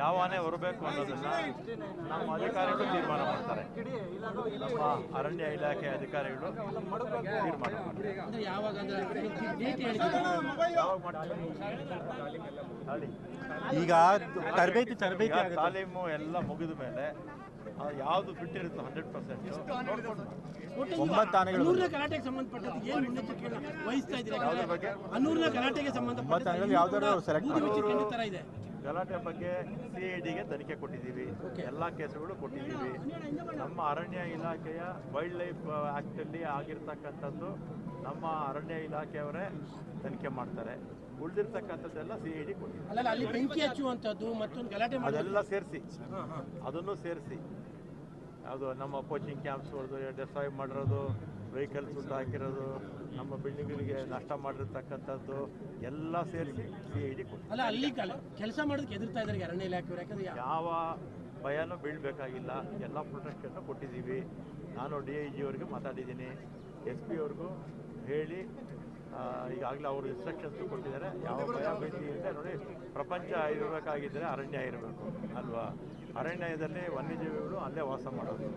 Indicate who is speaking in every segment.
Speaker 1: ಯಾವ ಆನೆ ಹೊರಬೇಕು ಅನ್ನೋದನ್ನ ನಮ್ಮ ಅಧಿಕಾರಿಗಳು ತೀರ್ಮಾನ ಮಾಡ್ತಾರೆ. ನಮ್ಮ ಅರಣ್ಯ ಇಲಾಖೆ ಅಧಿಕಾರಿಗಳು ತೀರ್ಮಾನ ಮಾಡ್ತಾರೆ.
Speaker 2: ಈಗ ತರಬೇತಿ
Speaker 1: ತಾಲೀಮು ಎಲ್ಲ ಮುಗಿದ ಮೇಲೆ ಯಾವುದು ಬಿಟ್ಟಿರುತ್ತೆ 100%
Speaker 2: 9 ಆನೆಗಳು
Speaker 3: ಗಲಾಟೆಗೆ ಸಂಬಂಧಪಟ್ಟಂತೆ ಏನು ಮುನ್ನೆಚ್ಚರಿಕೆ ವಹಿಸ್ತಾ ಇದ್ದೀರಾ?
Speaker 1: ಯಾವುದ್ರ ಬಗ್ಗೆ?
Speaker 3: ಅನ್ನೂರಿನ ಗಲಾಟೆಗೆ ಸಂಬಂಧಪಟ್ಟ
Speaker 2: ಯಾವ್ದಾದ್ರು ಸೆಲೆಕ್ಟ್
Speaker 3: ತರ ಇದೆ.
Speaker 1: ಗಲಾಟೆ ಬಗ್ಗೆ CIDಗೆ ತನಿಖೆ ಕೊಟ್ಟಿದ್ದೀವಿ, ಎಲ್ಲ ಕೇಸುಗಳು ಕೊಟ್ಟಿದ್ದೀವಿ. ನಮ್ಮ ಅರಣ್ಯ ಇಲಾಖೆಯ ವೈಲ್ಡ್ ಲೈಫ್ ಆ್ಯಕ್ಟಲ್ಲಿ ಆಗಿರ್ತಕ್ಕಂಥದ್ದು ನಮ್ಮ ಅರಣ್ಯ ಇಲಾಖೆಯವರೇ ತನಿಖೆ ಮಾಡ್ತಾರೆ. ಉಳಿದಿರ್ತಕ್ಕಂಥದ್ದೆಲ್ಲ CID ಕೊಟ್ಟಿದ್ದೀವಿ.
Speaker 3: ಅಲ್ಲ, ಅಲ್ಲಿ ಬೆಂಕಿ ಹಚ್ಚುವಂಥದ್ದು ಮತ್ತೊಂದು ಗಲಾಟೆ
Speaker 1: ಅದೆಲ್ಲ ಸೇರಿಸಿ ಅದನ್ನು ಸೇರಿಸಿ ಯಾವುದು ನಮ್ಮ ಕೋಚಿಂಗ್ ಕ್ಯಾಂಪ್ಸ್ಗಳದ್ದು ಡೆಸ್ಟ್ರಾಯ್ ಮಾಡಿರೋದು, ವೆಹಿಕಲ್ಸ್ ಸುಟ್ಟು ಹಾಕಿರೋದು, ನಮ್ಮ ಬಿಲ್ಡಿಂಗ್ಗಳಿಗೆ ನಷ್ಟ ಮಾಡಿರ್ತಕ್ಕಂಥದ್ದು ಎಲ್ಲ ಸೇರಿಸಿ CID ಕೊಟ್ಟಿದ್ದೀವಿ.
Speaker 3: ಅಲ್ಲ, ಅಲ್ಲಿ ಕೆಲಸ ಮಾಡೋದಕ್ಕೆ ಎದುರ್ತಾ ಇದ್ದಾರೆ ಅರಣ್ಯ ಇಲಾಖೆಯವರು. ಯಾಕಂದ್ರೆ
Speaker 1: ಯಾವ ಭಯನೂ ಬೀಳಬೇಕಾಗಿಲ್ಲ, ಎಲ್ಲ ಪ್ರೊಟೆಕ್ಷನ್ನು ಕೊಟ್ಟಿದ್ದೀವಿ. ನಾನು DIG ಅವ್ರಿಗೆ ಮಾತಾಡಿದ್ದೀನಿ, SP ಅವ್ರಿಗೂ ಹೇಳಿ ಈಗಾಗಲೇ ಅವರು ಇನ್ಸ್ಟ್ರಕ್ಷನ್ಸ್ ಕೊಟ್ಟಿದ್ದಾರೆ. ಯಾವ ಭಯ ಭೀತಿ ಇದೆ ನೋಡಿ, ಪ್ರಪಂಚ ಇರಬೇಕಾಗಿದ್ದರೆ ಅರಣ್ಯ ಇರಬೇಕು ಅಲ್ವಾ? ಅರಣ್ಯದಲ್ಲಿ ವನ್ಯಜೀವಿಗಳು ಅಲ್ಲೇ ವಾಸ ಮಾಡೋದು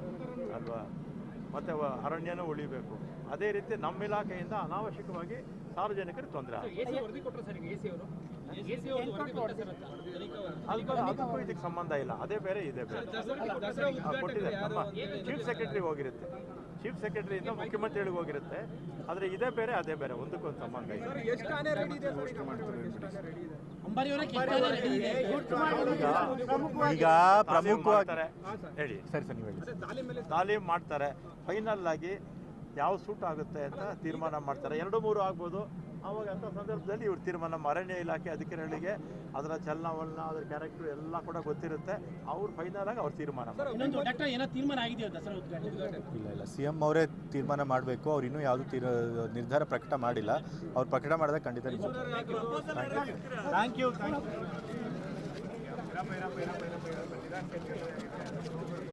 Speaker 1: ಅಲ್ವಾ? ಮತ್ತು ಅರಣ್ಯನೂ ಉಳಿಬೇಕು. ಅದೇ ರೀತಿ ನಮ್ಮ ಇಲಾಖೆಯಿಂದ ಅನಾವಶ್ಯಕವಾಗಿ ಸಾರ್ವಜನಿಕರಿಗೆ ತೊಂದರೆ ಅದಕ್ಕೂ ಇದಕ್ಕೆ ಸಂಬಂಧ ಇಲ್ಲ. ಅದೇ ಬೇರೆ ಇದೆ ಬೇರೆ ಕೊಟ್ಟಿದ್ದಾರೆ. ನಮ್ಮ ಚೀಫ್ ಸೆಕ್ರೆಟರಿಗೆ ಹೋಗಿರುತ್ತೆ, ಚೀಫ್ ಸೆಕ್ರೆಟರಿಯಿಂದ ಮುಖ್ಯಮಂತ್ರಿಗಳಿಗೆ ಹೋಗಿರುತ್ತೆ. ಆದರೆ ಇದೇ ಬೇರೆ ಅದೇ ಬೇರೆ, ಒಂದಕ್ಕೊಂದು ಸಂಬಂಧ ಇದೆ.
Speaker 2: ಈಗ ಪ್ರಮುಖವಾಗಿ
Speaker 1: ಹೇಳಿ
Speaker 2: ಸರಿ ಸರ್, ನೀವು ಹೇಳಿ.
Speaker 1: ತಾಲೀಮ್ ಮಾಡ್ತಾರೆ. ಫೈನಲ್ ಆಗಿ ಯಾವ ಸೂಟ್ ಆಗುತ್ತೆ ಅಂತ ತೀರ್ಮಾನ ಮಾಡ್ತಾರೆ. 2-3 ಆಗ್ಬೋದು. ಆವಾಗ ಅಂಥ ಸಂದರ್ಭದಲ್ಲಿ ಇವ್ರು ತೀರ್ಮಾನ, ನಮ್ಮ ಅರಣ್ಯ ಇಲಾಖೆ ಅಧಿಕಾರಿಗಳಿಗೆ ಅದರ ಚಲನವಲನ, ಅದರ ಕ್ಯಾರೆಕ್ಟರ್ ಎಲ್ಲ ಕೂಡ ಗೊತ್ತಿರುತ್ತೆ. ಅವ್ರು ಫೈನಲ್ ಆಗಿ ಅವ್ರು ತೀರ್ಮಾನ ಮಾಡ್ತಾರೆ.
Speaker 2: ಇಲ್ಲ CM ಅವರೇ ತೀರ್ಮಾನ ಮಾಡಬೇಕು. ಅವ್ರು ಇನ್ನೂ ಯಾವುದು ನಿರ್ಧಾರ ಪ್ರಕಟ ಮಾಡಿಲ್ಲ. ಅವ್ರು ಪ್ರಕಟ ಮಾಡಿದಾಗ ಖಂಡಿತ
Speaker 1: ಥ್ಯಾಂಕ್ ಯು.